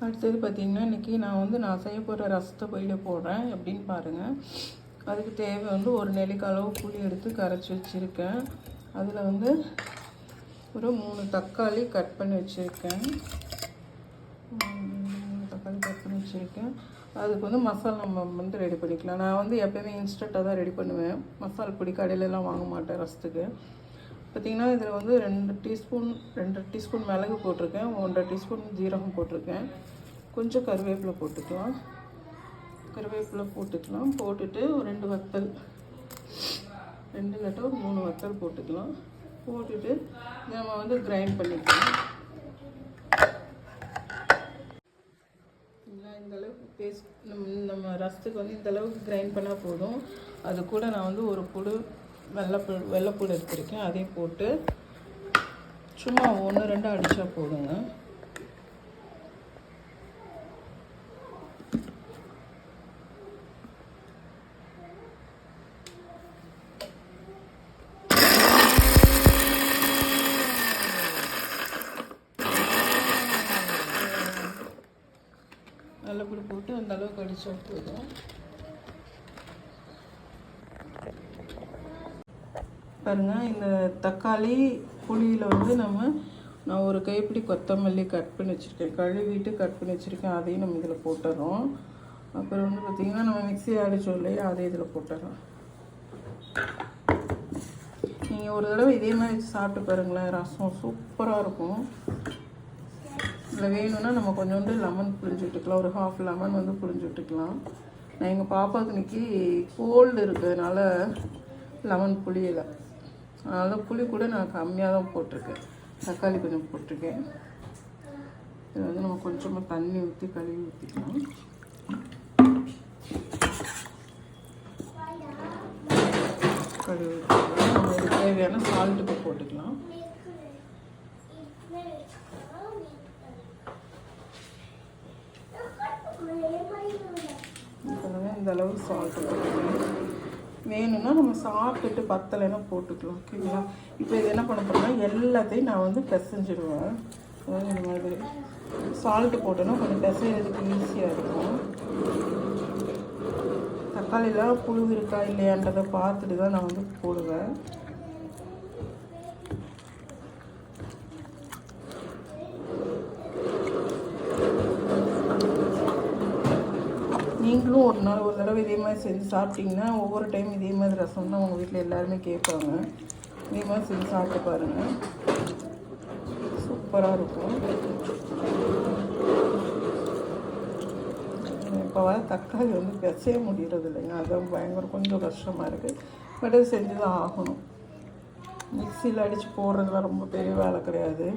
அடுத்தது பார்த்திங்கன்னா இன்றைக்கி நான் செய்ய போகிற ரசத்தை பொரியில் போடுறேன் எப்படின்னு பாருங்கள். அதுக்கு தேவை ஒரு நெல்லிக்காய் அளவு புளி எடுத்து கரைச்சி வச்சுருக்கேன். அதில் ஒரு 3 தக்காளி கட் பண்ணி வச்சுருக்கேன். 3 தக்காளி கட் பண்ணி வச்சுருக்கேன். அதுக்கு மசாலா நம்ம ரெடி பண்ணிக்கலாம். நான் எப்போயுமே இன்ஸ்டண்ட்டாக தான் ரெடி பண்ணுவேன். மசாலா பொடி கடையிலலாம் வாங்க மாட்டேன் ரசத்துக்கு. பார்த்திங்கன்னா இதில் 2 டீஸ்பூன் மிளகு போட்டிருக்கேன், 1.5 டீஸ்பூன் ஜீரகம் போட்டிருக்கேன், கொஞ்சம் கருவேப்பிலை போட்டுக்கலாம். போட்டுட்டு ஒரு 2 வத்தல், 2 இல்லாட்டா ஒரு 3 வத்தல் போட்டுக்கலாம். போட்டுட்டு நம்ம கிரைண்ட் பண்ணிக்கலாம். இந்தளவுக்கு பேஸ்ட் நம்ம ரசத்துக்கு இந்தளவுக்கு கிரைண்ட் பண்ணால் போதும். அது கூட நான் ஒரு புடு வெள்ளைப்பூடு எடுத்துருக்கேன். அதையும் போட்டு சும்மா 1-2 அடித்தா போதுங்க. வெள்ளைப்பூடு போட்டு அந்த அளவுக்கு அடித்தா போதும். பாருங்கள், இந்த தக்காளி புளியில் நான் ஒரு கைப்பிடி கொத்தமல்லி கட் பண்ணி வச்சுருக்கேன், கழுவிட்டு கட் பண்ணி வச்சுருக்கேன். அதையும் நம்ம இதில் போட்டுறோம். அப்புறம் பார்த்திங்கன்னா நம்ம மிக்ஸி அடித்தோம் இல்லையா, அதையும் இதில் போட்டுறோம். நீங்கள் ஒரு தடவை இதே மாதிரி வச்சு சாப்பிட்டு பாருங்களேன், ரசம் சூப்பராக இருக்கும். இதில் வேணும்னா நம்ம கொஞ்சோண்டு லெமன் புழிஞ்சு விட்டுக்கலாம், ஒரு 1/2 லெமன் புழிஞ்சு விட்டுக்கலாம். நான் எங்கள் பாப்பாவுக்கு இன்றைக்கி கோல்டு இருக்கிறதுனால லெமன் புளியலை, அதனால் புளி கூட நான் கம்மியாக தான் போட்டிருக்கேன். தக்காளி கொஞ்சம் போட்டிருக்கேன். இதில் நம்ம கொஞ்சமாக தண்ணி ஊற்றி கழுவி ஊற்றிக்கலாம். கழுவி ஊற்றிக்கலாம். நம்ம இதுக்கு தேவையான சால்ட்டுக்கு போட்டுக்கலாம். இந்த அளவு சால்ட்டு போட்டுக்கலாம். வேணும்னா நம்ம சாப்பிட்டுட்டு பத்தலைன்னா போட்டுக்கலாம். ஓகேங்களா? இப்போ இது என்ன பண்ண போகிறோம்னா எல்லாத்தையும் நான் பிசைஞ்சிடுவேன். அதாவது இந்த மாதிரி சால்ட்டு போட்டோன்னா கொஞ்சம் பிசைறதுக்கு ஈஸியாக இருக்கும். தக்காளிலாம் புழு இருக்கா இல்லையான்றதை பார்த்துட்டு தான் நான் போடுவேன். நீங்களும் ஒரு தடவை இதே மாதிரி செஞ்சு சாப்பிட்டிங்கன்னா ஒவ்வொரு டைம் இதே மாதிரி ரசம் தான் உங்கள் வீட்டில் எல்லாருமே கேட்பாங்க. இதே மாதிரி செஞ்சு சாப்பிட்டு பாருங்கள், சூப்பராக இருக்கும். இப்போ தக்காளி பிசைய முடிகிறது இல்லைங்க, அதுதான் பயங்கர கொஞ்சம் கஷ்டமாக இருக்குது. பட் அது செஞ்சு தான் ஆகணும். மிக்சியில் அடித்து போடுறதுலாம் ரொம்ப பெரிய வேலை கிடையாது,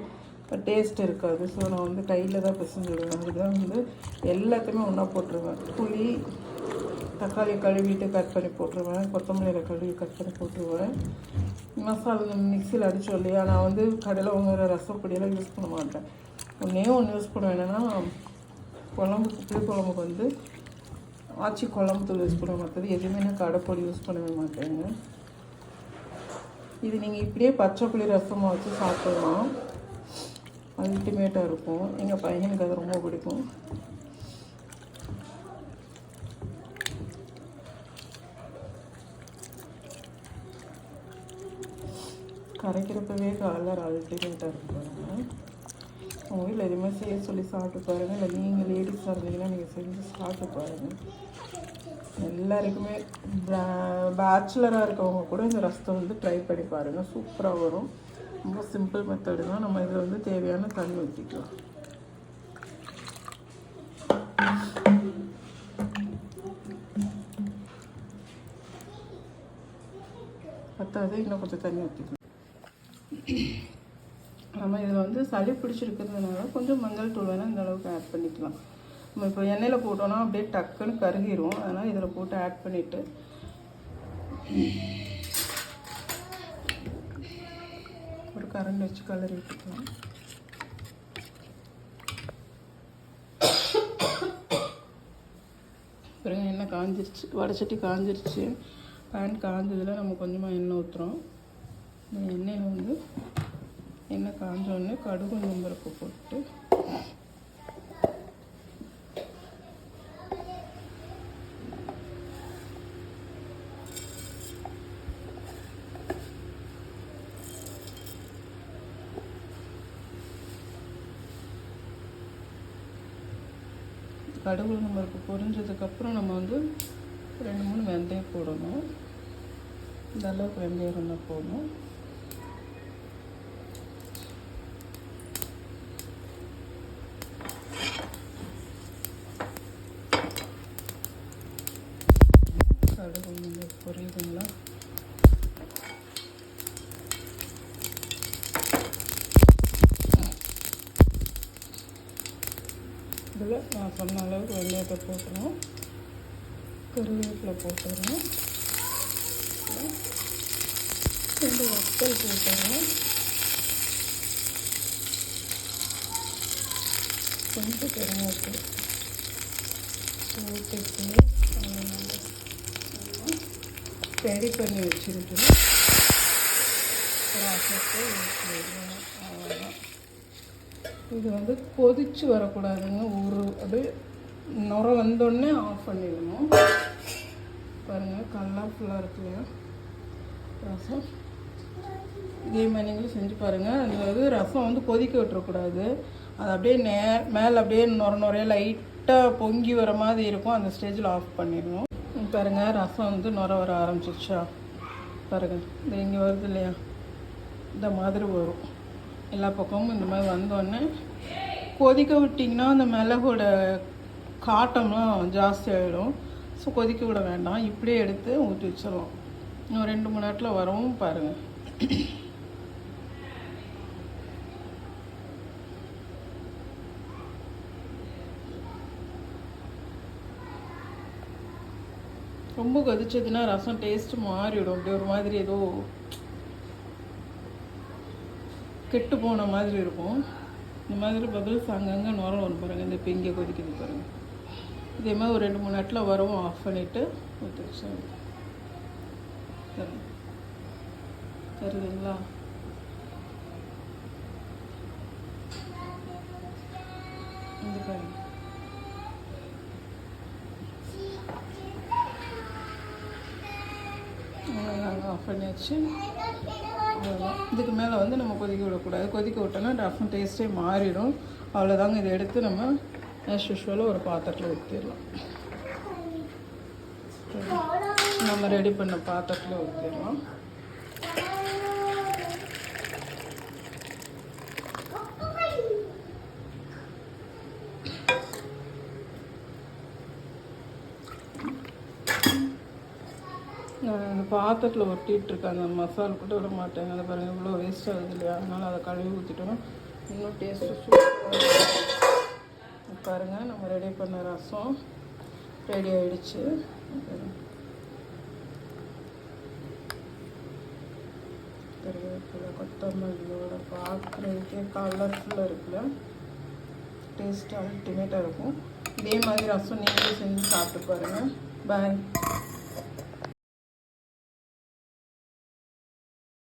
டேஸ்ட் இருக்காது. ஸோ நான் கையில் தான் பிசைஞ்சிடுவேன். அதுதான் எல்லாத்தையுமே ஒன்றா போட்டுருவேன். புளி, தக்காளி கழுவிட்டு கட் பண்ணி போட்டுருவேன், கொத்தமல்லியில் கழுவி கட் பண்ணி போட்டுருவேன். மசாலா மிக்சியில் அடித்தோம் இல்லையா, நான் கடையில் வாங்குகிற ரசப்பொடியெல்லாம் யூஸ் பண்ண மாட்டேன். ஒன்றே ஒன்று யூஸ் பண்ணுவேன், என்னென்னா புளி குழம்புக்கு ஆச்சி குழம்பு தூள் யூஸ் பண்ணுவேன். மற்றது எதுவுமே நான் கடைப்பொடி யூஸ் பண்ணவே மாட்டேங்க. இது நீங்கள் இப்படியே பச்சை புளி ரசமாக வச்சு சாப்பிடலாம், அல்டிமேட்டாக இருக்கும். எங்கள் பையனுக்கு அது ரொம்ப பிடிக்கும். கரைக்கிறப்பவே கலர் அல்டிமேட்டாக இருக்கும் பாருங்கள். உங்கள் வீட்டில் எதுவுமே செய்ய சொல்லி சாப்பிட்டு பாருங்கள். இல்லை நீங்கள் லேடிஸாக இருந்தீங்கன்னா நீங்கள் செஞ்சு சாப்பிட்டு பாருங்கள். எல்லாருக்குமே பேச்சுலராக இருக்கவங்க கூட இந்த ரசத்தை ட்ரை பண்ணி பாருங்கள், சூப்பராக வரும். ரொம்ப சிம்பிள் மெத்தடு தான். நம்ம இதில் தேவையான தண்ணி ஊற்றிக்கலாம். பத்தாது, இன்னும் கொஞ்சம் தண்ணி ஊற்றிக்கலாம். நம்ம இதில் சளி பிடிச்சிருக்கிறதுனால கொஞ்சம் மஞ்சள் தூள் வேணால் இந்த அளவுக்கு ஆட் பண்ணிக்கலாம். நம்ம இப்போ எண்ணெயில் போட்டோன்னா அப்படியே டக்குன்னு கருகிரும். அதனால் இதில் போட்டு ஆட் பண்ணிவிட்டு ஒரு கரண்டி வச்சு கலரி விட்டுக்கலாம். பிறகு எண்ணெய் காஞ்சிருச்சு, வடைச்சட்டி காஞ்சிருச்சு. பேன் காஞ்சதில் நம்ம கொஞ்சமாக எண்ணெய் ஊற்றுறோம். இந்த எண்ணெயில் எண்ணெய் காஞ்சோடனே கடுகு உளுந்தம்பருப்பு போட்டு கடுகு நம்மளுக்கு பொரிஞ்சதுக்கப்புறம் நம்ம வந்து 2-3 வெந்தயம் போடணும். இந்த அளவுக்கு வெந்தயம் இருந்தால் போடணும். கடுகு நீங்கள் பொரியுதுங்களா? இதில் நான் சொன்ன அளவுக்கு வெங்காயத்தை போட்டுருவோம். கருவேப்பிலை போட்டுருவோம். 2 வத்தல் போட்டுருவோம். கொஞ்சம் பெருங்காயத்தூள் போட்டுட்டு ரெடி பண்ணி வச்சுருக்கேன். ரசத்தை ஊற்றிடுவோம். அவ்வளோதான். இது வந்து கொதிச்சு வரக்கூடாதுங்க. அப்படியே நுர வந்தோடனே ஆஃப் பண்ணிடணும். பாருங்கள் கலர்ஃபுல்லாக இருக்கு இல்லையா ரசம். இதே மாதிரி நீங்களும் செஞ்சு பாருங்கள். அதாவது ரசம் வந்து கொதிக்க விட்டுறக்கூடாது. அது அப்படியே மேலே அப்படியே நுரையாக லைட்டாக பொங்கி வர மாதிரி இருக்கும். அந்த ஸ்டேஜில் ஆஃப் பண்ணிடணும். பாருங்கள் ரசம் வந்து நுர வர ஆரம்பிச்சிடுச்சா பாருங்கள். இந்த இங்கே வருது இல்லையா, இந்த மாதிரி வரும். எல்லா பக்கமும் இந்த மாதிரி வந்தோடனே கொதிக்க விட்டிங்கன்னா அந்த மிளகோட காட்டம்லாம் ஜாஸ்தி ஆகிடும். ஸோ கொதிக்க விட வேண்டாம். இப்படியே எடுத்து ஊற்றி வச்சிடலாம். இன்னும் 2-3 நேரத்தில் வரவும் பாருங்கள். ரொம்ப கொதிச்சதுன்னா ரசம் டேஸ்ட்டு மாறிவிடும். அப்படி ஒரு மாதிரி ஏதோ கெட்டு போன மாதிரி இருக்கும். இந்த மாதிரி பபிள்ஸ் அங்கங்கே நுர வரும் பாருங்கள். இந்த இப்போ இங்கே கொதிக்குது பாருங்கள். இதே மாதிரி ஒரு 2-3 நேரத்தில் வரவும் ஆஃப் பண்ணிவிட்டு ஊற்றி வச்சோம். தெரியுதுங்களா? இந்த பாருங்க. நாங்கள் ஆஃப் பண்ணியாச்சு. அவ்வளோதான். இதுக்கு மேலே வந்து நம்ம கொதிக்க விடக்கூடாது. கொதிக்க விட்டோன்னா ரசம் டேஸ்ட்டே மாறிடும். அவ்வளோதாங்க. இதை எடுத்து நம்ம ஆஸ் யூஷுவலாக ஒரு பாத்திரத்தில் ஊற்றிடலாம். நம்ம ரெடி பண்ண பாத்திரத்தில் ஊற்றிடலாம். நான் அந்த பாத்திரத்தில் ஒட்டிகிட்ருக்கேன். அந்த மசாலா கூட விட மாட்டேன். அதை பாருங்கள் இவ்வளோ வேஸ்ட் ஆகுது இல்லையா? அதனால் அதை கழுவி ஊற்றிட்டோம். இன்னும் டேஸ்ட்டு சூப்பராக பாருங்கள். நம்ம ரெடி பண்ண ரசம் ரெடி ஆகிடுச்சு. கருவேப்பிலை கொத்தமல்லியோட பார்க்குறதுக்கே கலர்ஃபுல்லாக இருக்குல்ல. டேஸ்ட்டு அல்டிமேட்டாக இருக்கும். இதே மாதிரி ரசம் நீங்களே செஞ்சு சாப்பிட்டு பாருங்கள். பாய்.